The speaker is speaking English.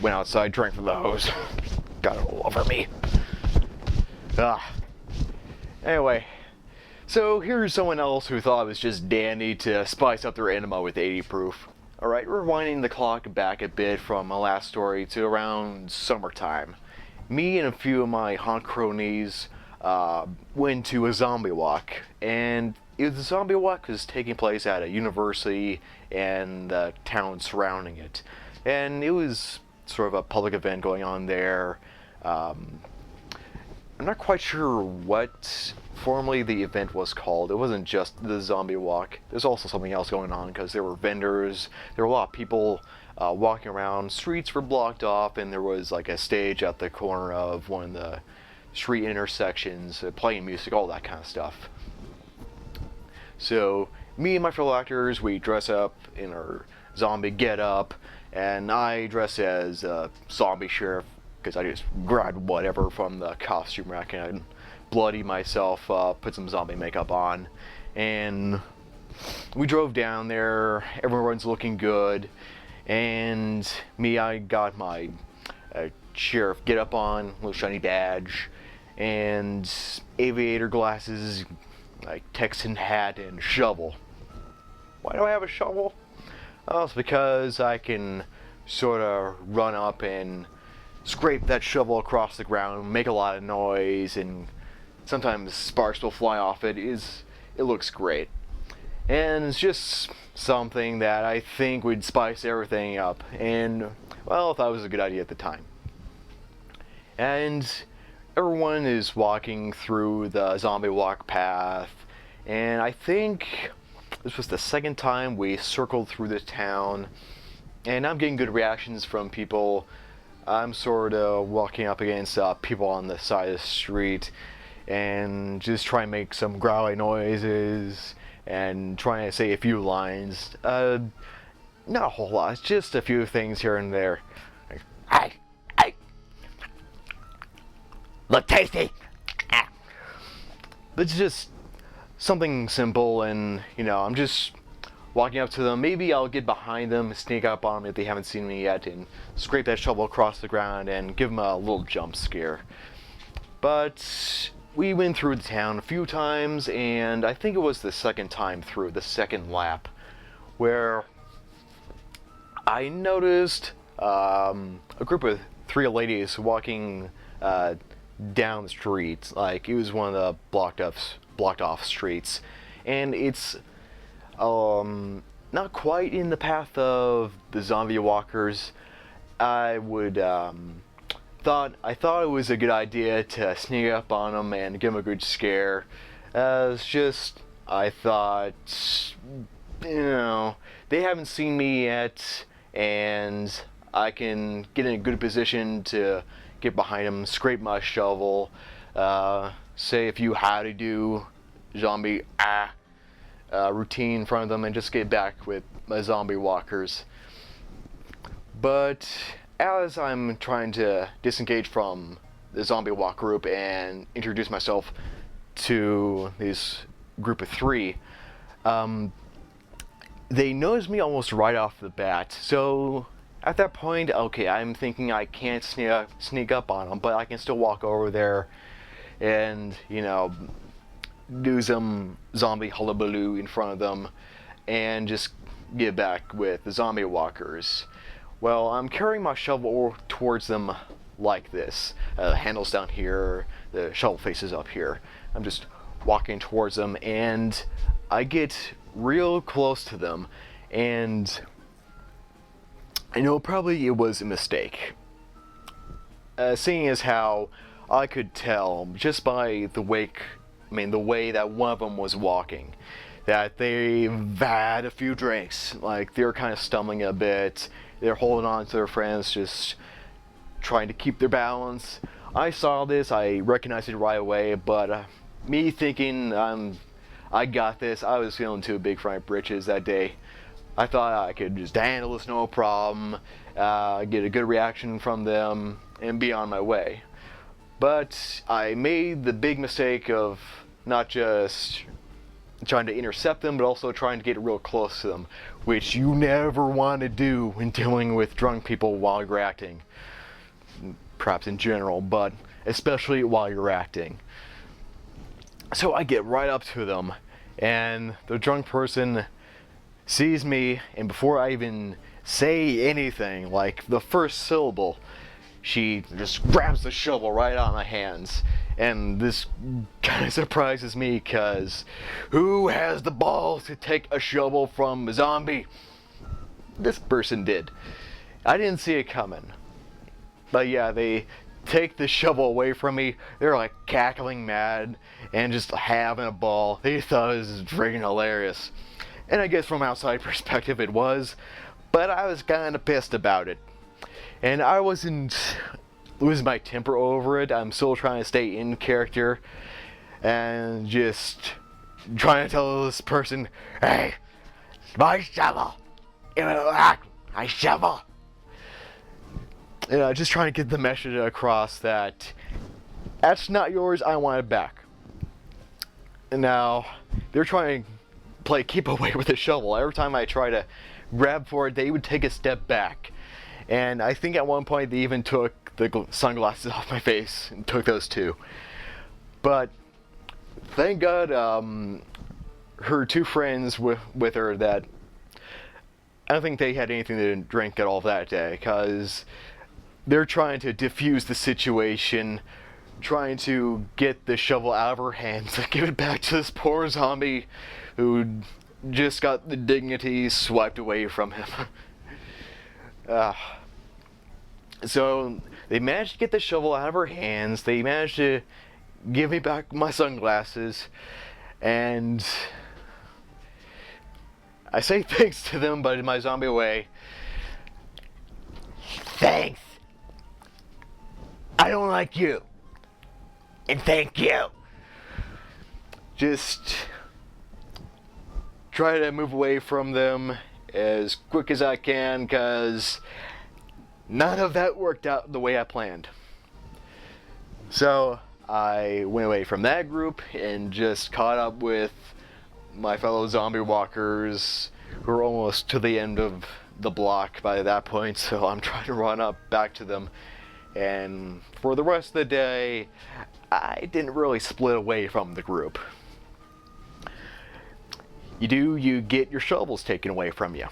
went outside, drank from the hose. Got it all over me. Anyway, so here's someone else who thought it was just dandy to spice up their enema with 80 proof. Alright, rewinding the clock back a bit from my last story to around summertime. Me and a few of my haunt cronies went to a zombie walk, and the zombie walk was taking place at a university and the town surrounding it. And it was sort of a public event going on there. I'm not quite sure what formally the event was called. It wasn't just the zombie walk. There's also something else going on because there were vendors. There were a lot of people walking around. Streets were blocked off, and there was like a stage at the corner of one of the street intersections, playing music, all that kind of stuff. So me and my fellow actors, we dress up in our zombie get-up, and I dress as a zombie sheriff because I just grabbed whatever from the costume rack and bloody myself, put some zombie makeup on, and we drove down there. Everyone's looking good, and me, I got my sheriff get up on, little shiny badge, and aviator glasses, like Texan hat and shovel. Why do I have a shovel? Oh, it's because I can sort of run up and scrape that shovel across the ground, make a lot of noise, and sometimes sparks will fly off it. It looks great. And it's just something that I think would spice everything up, and well, I thought it was a good idea at the time. And everyone is walking through the zombie walk path, and I think this was the second time we circled through the town, and I'm getting good reactions from people. I'm sort of walking up against people on the side of the street and just trying to make some growly noises and trying to say a few lines. Not a whole lot, just a few things here and there. Like, hey, look tasty. But it's just something simple, and I'm just walking up to them. Maybe I'll get behind them, sneak up on them if they haven't seen me yet, and scrape that shovel across the ground and give them a little jump scare. But we went through the town a few times, and I think it was the second time through, the second lap, where I noticed a group of 3 ladies walking down the street. Like, it was one of the blocked off streets, and it's not quite in the path of the zombie walkers. I thought it was a good idea to sneak up on them and give them a good scare. It's just, I thought, they haven't seen me yet, and I can get in a good position to get behind them, scrape my shovel, say a few how to do zombie routine in front of them, and just get back with my zombie walkers. But as I'm trying to disengage from the zombie walk group and introduce myself to this group of 3, they notice me almost right off the bat. So at that point, okay, I'm thinking I can't sneak up on them, but I can still walk over there and do some zombie hullabaloo in front of them and just get back with the zombie walkers. Well, I'm carrying my shovel towards them like this. The handle's down here, the shovel face is up here. I'm just walking towards them, and I get real close to them, and I know probably it was a mistake. Seeing as how I could tell just by the way that one of them was walking, that they've had a few drinks. Like, they're kind of stumbling a bit. They're holding on to their friends, just trying to keep their balance. I saw this, I recognized it right away, but me thinking I got this, I was feeling too big for my britches that day. I thought I could just handle this no problem, get a good reaction from them, and be on my way. But I made the big mistake of not just trying to intercept them, but also trying to get real close to them, which you never want to do when dealing with drunk people while you're acting. Perhaps in general, but especially while you're acting. So I get right up to them, and the drunk person sees me, and before I even say anything, like the first syllable, she just grabs the shovel right out of my hands. And this kind of surprises me, because who has the balls to take a shovel from a zombie? This person did. I didn't see it coming. But yeah, they take the shovel away from me. They're like cackling mad and just having a ball. They thought it was freaking hilarious. And I guess from outside perspective it was, but I was kind of pissed about it. And I wasn't losing my temper over it. I'm still trying to stay in character and just trying to tell this person, hey, my shovel. My shovel. Just trying to get the message across that that's not yours, I want it back. And now they're trying to play keep away with the shovel. Every time I try to grab for it, they would take a step back. And I think at one point they even took the sunglasses off my face and took those too. But thank God her two friends with her, that I don't think they had anything to drink at all that day, because they're trying to defuse the situation, trying to get the shovel out of her hands and give it back to this poor zombie who just got the dignity swiped away from him. So they managed to get the shovel out of her hands, they managed to give me back my sunglasses, and I say thanks to them, but in my zombie way, thanks. I don't like you. And thank you. Just try to move away from them as quick as I can, because none of that worked out the way I planned. So I went away from that group and just caught up with my fellow zombie walkers who were almost to the end of the block by that point, so I'm trying to run up back to them. And for the rest of the day, I didn't really split away from the group. You get your shovels taken away from you.